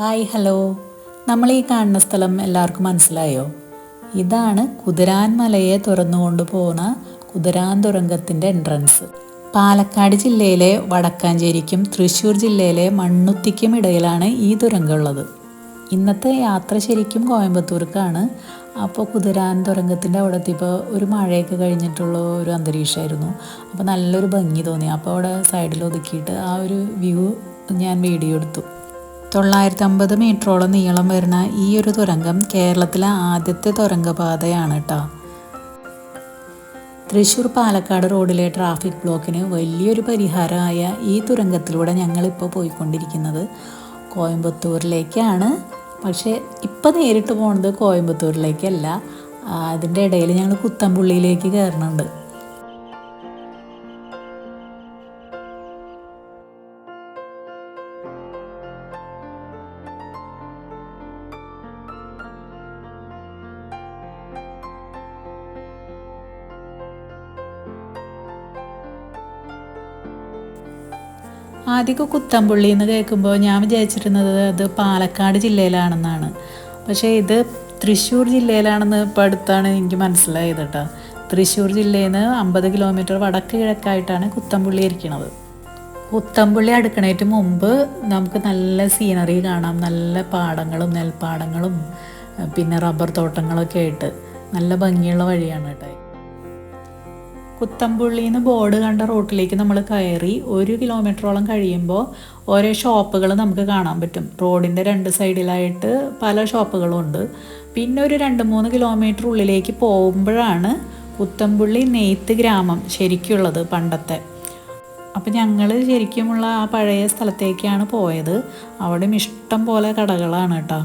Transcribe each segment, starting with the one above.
Hi hello, നമ്മൾ ഈ കാണുന്ന സ്ഥലം എല്ലാവർക്കും മനസ്സിലായോ? ഇതാണ് കുതിരാൻ മലയെ തുറന്നുകൊണ്ട് പോകുന്ന കുതിരാൻ തുരങ്കത്തിൻ്റെ എൻട്രൻസ്. പാലക്കാട് ജില്ലയിലെ വടക്കാഞ്ചേരിക്കും തൃശ്ശൂർ ജില്ലയിലെ മണ്ണുത്തിക്കും ഇടയിലാണ് ഈ തുരങ്കമുള്ളത്. ഇന്നത്തെ യാത്ര ശരിക്കും കോയമ്പത്തൂർക്കാണ്. അപ്പോൾ കുതിരാൻ തുരങ്കത്തിൻ്റെ അവിടെ എത്തിയപ്പോൾ ഒരു മഴയൊക്കെ കഴിഞ്ഞിട്ടുള്ള ഒരു അന്തരീക്ഷമായിരുന്നു. അപ്പോൾ നല്ലൊരു ഭംഗി തോന്നി. അപ്പോൾ അവിടെ സൈഡിൽ ഒതുക്കിയിട്ട് ആ ഒരു വ്യൂ ഞാൻ വീഡിയോ എടുത്തു. 950 മീറ്ററോളം നീളം വരുന്ന ഈ ഒരു തുരങ്കം കേരളത്തിലെ ആദ്യത്തെ തുരങ്കപാതയാണ് കേട്ടോ. തൃശ്ശൂർ പാലക്കാട് റോഡിലെ ട്രാഫിക് ബ്ലോക്കിന് വലിയൊരു പരിഹാരമായ ഈ തുരങ്കത്തിലൂടെ ഞങ്ങളിപ്പോൾ പോയിക്കൊണ്ടിരിക്കുന്നത് കോയമ്പത്തൂരിലേക്കാണ്. പക്ഷേ ഇപ്പം നേരിട്ട് പോകുന്നത് കോയമ്പത്തൂരിലേക്കല്ല, അതിൻ്റെ ഇടയിൽ ഞങ്ങൾ കുത്തമ്പുള്ളിയിലേക്ക് കയറുന്നുണ്ട്. ആദ്യമൊക്കെ കുത്തമ്പുള്ളി എന്ന് കേൾക്കുമ്പോൾ ഞാൻ വിചാരിച്ചിരുന്നത് അത് പാലക്കാട് ജില്ലയിലാണെന്നാണ്. പക്ഷേ ഇത് തൃശ്ശൂർ ജില്ലയിലാണെന്ന് ഇപ്പോൾ അടുത്താണ് എനിക്ക് മനസ്സിലായത് കേട്ടോ. തൃശ്ശൂർ ജില്ലയിൽ നിന്ന് 50 കിലോമീറ്റർ വടക്ക് കിഴക്കായിട്ടാണ് കുത്തമ്പുള്ളി ഇരിക്കുന്നത്. കുത്തമ്പുള്ളി അടുക്കണേറ്റ് മുമ്പ് നമുക്ക് നല്ല സീനറി കാണാം. നല്ല പാടങ്ങളും നെൽപ്പാടങ്ങളും പിന്നെ റബ്ബർ തോട്ടങ്ങളൊക്കെ ആയിട്ട് നല്ല ഭംഗിയുള്ള വഴിയാണ് കേട്ടോ. കുത്തമ്പുള്ളിയിൽ നിന്ന് ബോർഡ് കണ്ട റോട്ടിലേക്ക് നമ്മൾ കയറി 1 കിലോമീറ്ററോളം കഴിയുമ്പോൾ ഓരോ ഷോപ്പുകൾ നമുക്ക് കാണാൻ പറ്റും. റോഡിൻ്റെ 2 സൈഡിലായിട്ട് പല ഷോപ്പുകളും ഉണ്ട്. പിന്നെ ഒരു 2-3 കിലോമീറ്റർ ഉള്ളിലേക്ക് പോകുമ്പോഴാണ് കുത്തമ്പുള്ളി നെയ്ത്ത് ഗ്രാമം ശരിക്കുള്ളത്, പണ്ടത്തെ. അപ്പം ഞങ്ങൾ ശരിക്കുമുള്ള ആ പഴയ സ്ഥലത്തേക്കാണ് പോയത്. അവിടെയും ഇഷ്ടം പോലെ കടകളാണ് കേട്ടോ.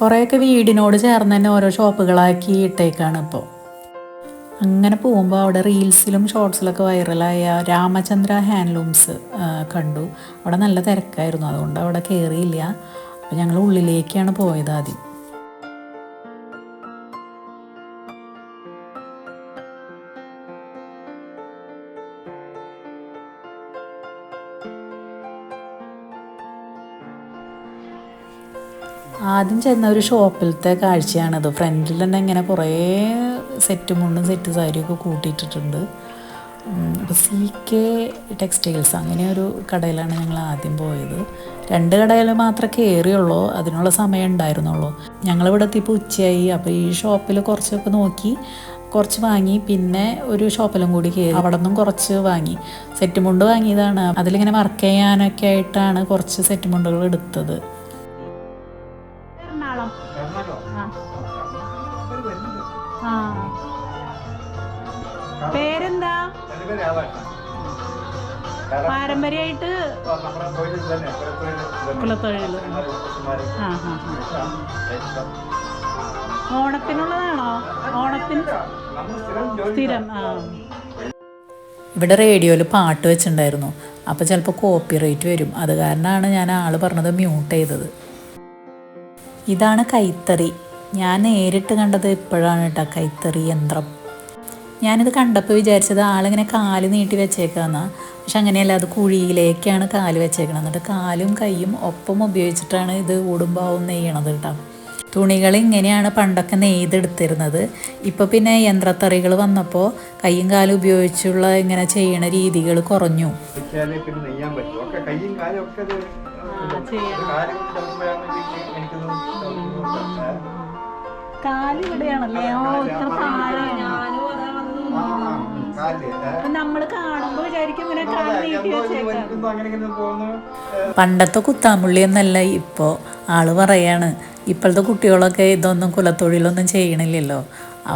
കുറേയൊക്കെ വീടിനോട് ചേർന്ന് തന്നെ ഓരോ ഷോപ്പുകളാക്കി ഇട്ടേക്കാണ് ഇപ്പോൾ. അങ്ങനെ പോകുമ്പോൾ അവിടെ റീൽസിലും ഷോർട്സിലൊക്കെ വൈറലായ രാമചന്ദ്ര ഹാൻഡ്ലൂംസ് കണ്ടു. അവിടെ നല്ല തിരക്കായിരുന്നു, അതുകൊണ്ട് അവിടെ കയറിയില്ല. അപ്പോൾ ഞങ്ങൾ ഉള്ളിലേക്കാണ് പോയത് ആദ്യം. ആദ്യം ചെന്ന ഒരു ഷോപ്പിലത്തെ കാഴ്ചയാണത്. ഫ്രണ്ടിൽ തന്നെ ഇങ്ങനെ കുറേ സെറ്റ് മുണ്ടും സെറ്റ് സാരിയൊക്കെ കൂട്ടിയിട്ടിട്ടുണ്ട്. അപ്പോൾ CK ടെക്സ്റ്റൈൽസ് അങ്ങനെ ഒരു കടയിലാണ് ഞങ്ങൾ ആദ്യം പോയത്. 2 കടയിൽ മാത്രമേ കയറിയുള്ളൂ, അതിനുള്ള സമയം ഉണ്ടായിരുന്നുള്ളൂ. ഞങ്ങളിവിടെ എത്തിയപ്പോൾ ഉച്ചയായി. അപ്പോൾ ഈ ഷോപ്പിൽ കുറച്ചൊക്കെ നോക്കി, കുറച്ച് വാങ്ങി. പിന്നെ ഒരു ഷോപ്പിലും കൂടി കയറി, അവിടെ നിന്നും കുറച്ച് വാങ്ങി. സെറ്റ് മുണ്ട് വാങ്ങിയതാണ്. അതിലിങ്ങനെ വർക്ക് ചെയ്യാനൊക്കെ ആയിട്ടാണ് കുറച്ച് സെറ്റ് മുണ്ടുകൾ എടുത്തത്. പേരെന്താ? പാരമ്പര്യമായിട്ട് കുലത്തൊഴിൽ. ഓണത്തിനുള്ളതാണോ? ഓണത്തിന് സ്ഥിരം. ഇവിടെ റേഡിയോയിൽ പാട്ട് വെച്ചിട്ടുണ്ടായിരുന്നു. അപ്പോൾ ചിലപ്പോൾ കോപ്പി റൈറ്റ് വരും. അത് കാരണമാണ് ഞാൻ ആൾ പറഞ്ഞത് മ്യൂട്ട് ചെയ്തത്. ഇതാണ് കൈത്തറി. ഞാൻ നേരിട്ട് കണ്ടത് ഇപ്പോഴാണ് കേട്ടോ, കൈത്തറി യന്ത്രം. ഞാനിത് കണ്ടപ്പോൾ വിചാരിച്ചത് ആളിങ്ങനെ കാല് നീട്ടി വെച്ചേക്കാന്നാ. പക്ഷെ അങ്ങനെയല്ല, അത് കുഴിയിലേക്കാണ് കാല് വെച്ചേക്കണം. എന്നിട്ട് കാലും കൈയും ഒപ്പം ഉപയോഗിച്ചിട്ടാണ് ഇത് ഊടുമ്പാവും നെയ്യണത് കേട്ടോ. തുണികൾ ഇങ്ങനെയാണ് പണ്ടൊക്കെ നെയ്തെടുത്തിരുന്നത്. ഇപ്പോൾ പിന്നെ യന്ത്രത്തറികൾ വന്നപ്പോൾ കൈയും കാലും ഉപയോഗിച്ചുള്ള ഇങ്ങനെ ചെയ്യണ രീതികൾ കുറഞ്ഞു. കാലിവിടെയാണല്ലേ? നമ്മള് കാണുമ്പോ വിചാരിക്കും ഇങ്ങനെ കാല് നീട്ടി വെച്ചേക്കാം. പണ്ടത്തെ കുത്താമ്പുള്ളി എന്നല്ല ഇപ്പോൾ ആള് പറയാണ്. ഇപ്പോഴത്തെ കുട്ടികളൊക്കെ ഇതൊന്നും കുലത്തൊഴിലൊന്നും ചെയ്യണില്ലല്ലോ.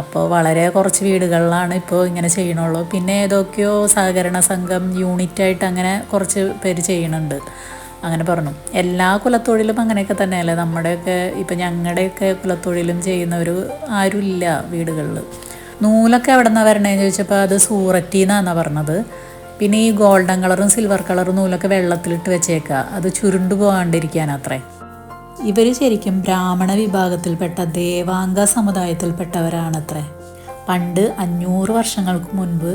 അപ്പോൾ വളരെ കുറച്ച് വീടുകളിലാണ് ഇപ്പോൾ ഇങ്ങനെ ചെയ്യണുള്ളൂ. പിന്നെ ഏതൊക്കെയോ സഹകരണ സംഘം യൂണിറ്റായിട്ട് അങ്ങനെ കുറച്ച് പേര് ചെയ്യണുണ്ട്. അങ്ങനെ പറഞ്ഞു. എല്ലാ കുലത്തൊഴിലും അങ്ങനെയൊക്കെ തന്നെയല്ലേ. നമ്മുടെയൊക്കെ ഇപ്പം ഞങ്ങളുടെയൊക്കെ കുലത്തൊഴിലും ചെയ്യുന്നവർ ആരുമില്ല വീടുകളിൽ. നൂലൊക്കെ എവിടെ നിന്നാണ് വരണേന്ന് ചോദിച്ചപ്പോൾ അത് സൂററ്റിൽ നിന്നാണ് പറഞ്ഞത്. പിന്നെ ഈ ഗോൾഡൻ കളറും സിൽവർ കളറും നൂലൊക്കെ വെള്ളത്തിലിട്ട് വെച്ചേക്കുക, അത് ചുരുണ്ടു പോകാണ്ടിരിക്കാൻ അത്രേ. ഇവർ ശരിക്കും ബ്രാഹ്മണ വിഭാഗത്തിൽപ്പെട്ട ദേവാംഗ സമുദായത്തിൽപ്പെട്ടവരാണത്രേ. പണ്ട് 500 വർഷങ്ങൾക്ക് മുൻപ്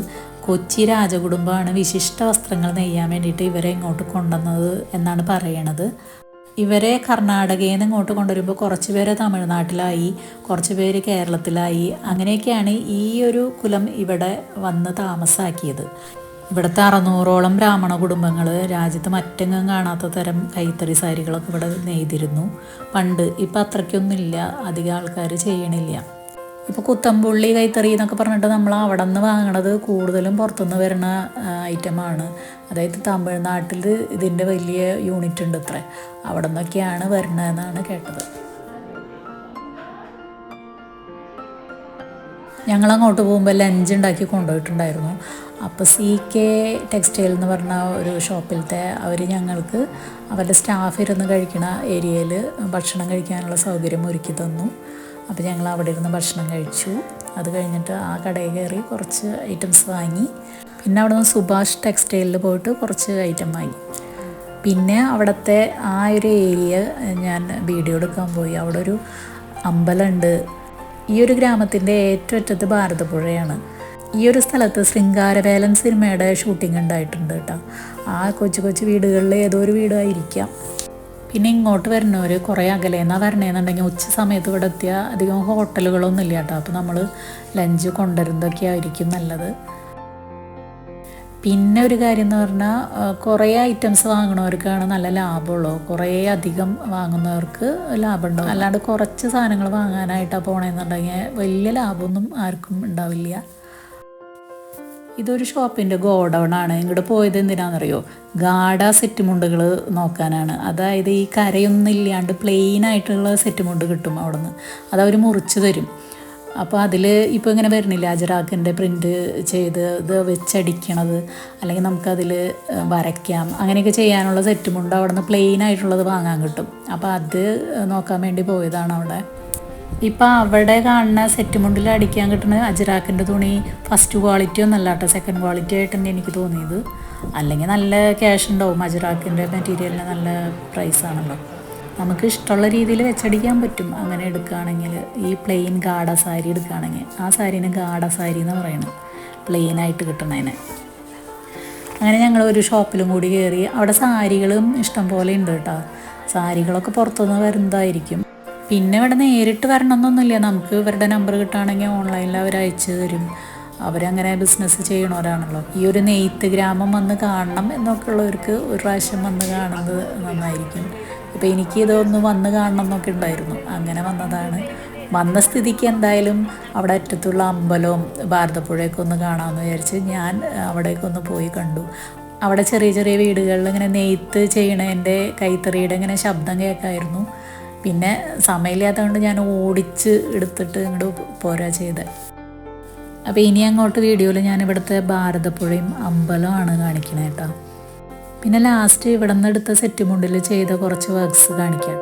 കൊച്ചി രാജകുടുംബമാണ് വിശിഷ്ട വസ്ത്രങ്ങൾ നെയ്യാൻ വേണ്ടിയിട്ട് ഇവരെ ഇങ്ങോട്ട് കൊണ്ടുവന്നത് എന്നാണ് പറയണത്. ഇവരെ കർണാടകയിൽ നിന്ന് ഇങ്ങോട്ട് കൊണ്ടുവരുമ്പോൾ കുറച്ച് പേര് തമിഴ്നാട്ടിലായി, കുറച്ച് പേര് കേരളത്തിലായി. അങ്ങനെയൊക്കെയാണ് ഈ ഒരു കുലം ഇവിടെ വന്ന് താമസാക്കിയത്. ഇവിടുത്തെ 600ഓളം ബ്രാഹ്മണ കുടുംബങ്ങൾ രാജ്യത്ത് മറ്റെങ്ങും കാണാത്ത തരം കൈത്തറി സാരികളൊക്കെ ഇവിടെ നെയ്തിരുന്നു പണ്ട്. ഇപ്പം അത്രയ്ക്കൊന്നുമില്ല, അധികം ആൾക്കാർ ചെയ്യണില്ല. ഇപ്പോൾ കുത്തമ്പുള്ളി കൈത്തറി എന്നൊക്കെ പറഞ്ഞിട്ട് നമ്മൾ അവിടെ നിന്ന് വാങ്ങണത് കൂടുതലും പുറത്തുനിന്ന് വരുന്ന ഐറ്റമാണ്. അതായത് തമിഴ്നാട്ടിൽ ഇതിൻ്റെ വലിയ യൂണിറ്റ് ഉണ്ട് അത്ര, അവിടെ നിന്നൊക്കെയാണ് വരുന്നതെന്നാണ് കേട്ടത്. ഞങ്ങളങ്ങോട്ട് പോകുമ്പോൾ ലഞ്ച് ഉണ്ടാക്കി കൊണ്ടുപോയിട്ടുണ്ടായിരുന്നു. അപ്പോൾ CK ടെക്സ്റ്റൈൽ എന്ന് പറഞ്ഞ ഒരു ഷോപ്പിലത്തെ അവർ ഞങ്ങൾക്ക് അവരുടെ സ്റ്റാഫ് ഇരുന്ന് കഴിക്കുന്ന ഏരിയയിൽ ഭക്ഷണം കഴിക്കാനുള്ള സൗകര്യം ഒരുക്കി തന്നു. അപ്പോൾ ഞങ്ങൾ അവിടെ ഇരുന്ന് ഭക്ഷണം കഴിച്ചു. അത് കഴിഞ്ഞിട്ട് ആ കടയിൽ കയറി കുറച്ച് ഐറ്റംസ് വാങ്ങി. പിന്നെ അവിടെ നിന്ന് സുഭാഷ് ടെക്സ്റ്റൈലിൽ പോയിട്ട് കുറച്ച് ഐറ്റം വാങ്ങി. പിന്നെ അവിടുത്തെ ആ ഒരു ഏരിയ ഞാൻ വീഡിയോ എടുക്കാൻ പോയി. അവിടെ ഒരു അമ്പലമുണ്ട്. ഈ ഒരു ഗ്രാമത്തിൻ്റെ ഏറ്റവും അറ്റത്ത് ഭാരതപ്പുഴയാണ്. ഈ ഒരു സ്ഥലത്ത് ശൃംഗാരവേലൻ സിനിമയുടെ ഷൂട്ടിംഗ് ഉണ്ടായിട്ടുണ്ട് കേട്ടോ. ആ കൊച്ചു കൊച്ചു വീടുകളിൽ ഏതോ ഒരു വീടായിരിക്കാം. പിന്നെ ഇങ്ങോട്ട് വരുന്നവർ കുറേ അകലേന്നാണ് വരണേന്നുണ്ടെങ്കിൽ ഉച്ച സമയത്ത് ഇവിടെ എത്തിയാൽ അധികം ഹോട്ടലുകളൊന്നും ഇല്ല കേട്ടോ. അപ്പോൾ നമ്മൾ ലഞ്ച് കൊണ്ടുവരുന്നതൊക്കെ ആയിരിക്കും നല്ലത്. പിന്നെ ഒരു കാര്യം എന്ന് പറഞ്ഞാൽ കുറേ ഐറ്റംസ് വാങ്ങുന്നവർക്കാണ് നല്ല ലാഭമുള്ളൂ. കുറേ അധികം വാങ്ങുന്നവർക്ക് ലാഭമുണ്ടാവും. അല്ലാണ്ട് കുറച്ച് സാധനങ്ങൾ വാങ്ങാനായിട്ടാണ് പോകണമെന്നുണ്ടെങ്കിൽ വലിയ ലാഭമൊന്നും ആർക്കും ഉണ്ടാവില്ല. ഇതൊരു ഷോപ്പിൻ്റെ ഗോഡൗൺ ആണ്. ഇങ്ങോട്ട് പോയത് എന്തിനാണെന്നറിയോ? ഗാഡ സെറ്റ് മുണ്ടുകൾ നോക്കാനാണ്. അതായത് ഈ കരയൊന്നും ഇല്ലാണ്ട് പ്ലെയിൻ ആയിട്ടുള്ള സെറ്റ് മുണ്ട് കിട്ടും അവിടെ നിന്ന്. അതവർ മുറിച്ച് തരും. അപ്പോൾ അതിൽ ഇപ്പോൾ ഇങ്ങനെ വരുന്നില്ല അജറാക്കിൻ്റെ പ്രിൻ്റ് ചെയ്ത് ഇത് വെച്ചടിക്കണത്, അല്ലെങ്കിൽ നമുക്കതിൽ വരയ്ക്കാം, അങ്ങനെയൊക്കെ ചെയ്യാനുള്ള സെറ്റ് മുണ്ട് അവിടെ നിന്ന് പ്ലെയിൻ ആയിട്ടുള്ളത് വാങ്ങാൻ കിട്ടും. അപ്പോൾ അത് നോക്കാൻ വേണ്ടി പോയതാണ് അവിടെ. ഇപ്പം അവിടെ കാണുന്ന സെറ്റ് മുണ്ടിൽ അടിക്കാൻ കിട്ടുന്ന അജറാക്കിൻ്റെ തുണി ഫസ്റ്റ് ക്വാളിറ്റി ഒന്നല്ല കേട്ടോ, സെക്കൻഡ് ക്വാളിറ്റി ആയിട്ട് തന്നെ എനിക്ക് തോന്നിയത്. അല്ലെങ്കിൽ നല്ല ക്യാഷ് ഉണ്ടാവും. അജറാക്കിൻ്റെ മെറ്റീരിയലിന് നല്ല പ്രൈസാണല്ലോ. നമുക്ക് ഇഷ്ടമുള്ള രീതിയിൽ വെച്ചടിക്കാൻ പറ്റും അങ്ങനെ എടുക്കുകയാണെങ്കിൽ. ഈ പ്ലെയിൻ ഗാഡ സാരി എടുക്കുകയാണെങ്കിൽ ആ സാരീന് ഗാഡ സാരി എന്ന് പറയുന്നത്, പ്ലെയിനായിട്ട് കിട്ടണതിന്. അങ്ങനെ ഞങ്ങൾ ഒരു ഷോപ്പിലും കൂടി കയറി. അവിടെ സാരികളും ഇഷ്ടം പോലെ ഉണ്ട് കേട്ടോ. സാരികളൊക്കെ പുറത്തുനിന്ന് വരുന്നതായിരിക്കും. പിന്നെ ഇവിടെ നേരിട്ട് വരണമെന്നൊന്നുമില്ല. നമുക്ക് ഇവരുടെ നമ്പർ കിട്ടുകയാണെങ്കിൽ ഓൺലൈനിൽ അവർ അയച്ചു തരും. അവരങ്ങനെ ബിസിനസ് ചെയ്യണവരാണല്ലോ. ഈ ഒരു നെയ്ത്ത് ഗ്രാമം വന്ന് കാണണം എന്നൊക്കെ ഉള്ളവർക്ക് ഒരു പ്രാവശ്യം വന്ന് കാണുന്നത് നന്നായിരിക്കും. ഇപ്പോൾ എനിക്ക് ഇതൊന്ന് വന്ന് കാണണം എന്നൊക്കെ ഉണ്ടായിരുന്നു. അങ്ങനെ വന്നതാണ്. വന്ന സ്ഥിതിക്ക് എന്തായാലും അവിടെ അറ്റത്തുള്ള അമ്പലവും ഭാരതപ്പുഴയൊക്കെ ഒന്ന് കാണാമെന്ന് വിചാരിച്ച് ഞാൻ അവിടേക്കൊന്ന് പോയി കണ്ടു. അവിടെ ചെറിയ ചെറിയ വീടുകളിൽ ഇങ്ങനെ നെയ്ത്ത് ചെയ്യണതിൻ്റെ കൈത്തറിയുടെ ഇങ്ങനെ ശബ്ദം കേൾക്കായിരുന്നു. പിന്നെ സമയമില്ലാത്തതുകൊണ്ട് ഞാൻ ഓടിച്ച് എടുത്തിട്ട് ഇങ്ങോട്ട് പോരാ ചെയ്തത്. അപ്പോൾ ഇനി അങ്ങോട്ട് വീഡിയോയിൽ ഞാൻ ഇവിടുത്തെ ഭാരതപ്പുഴയും അമ്പലമാണ് കാണിക്കണേ കേട്ടോ. പിന്നെ ലാസ്റ്റ് ഇവിടെ നിന്ന് എടുത്ത സെറ്റ് മുണ്ടിൽ ചെയ്ത കുറച്ച് വർക്ക്സ് കാണിക്കാം.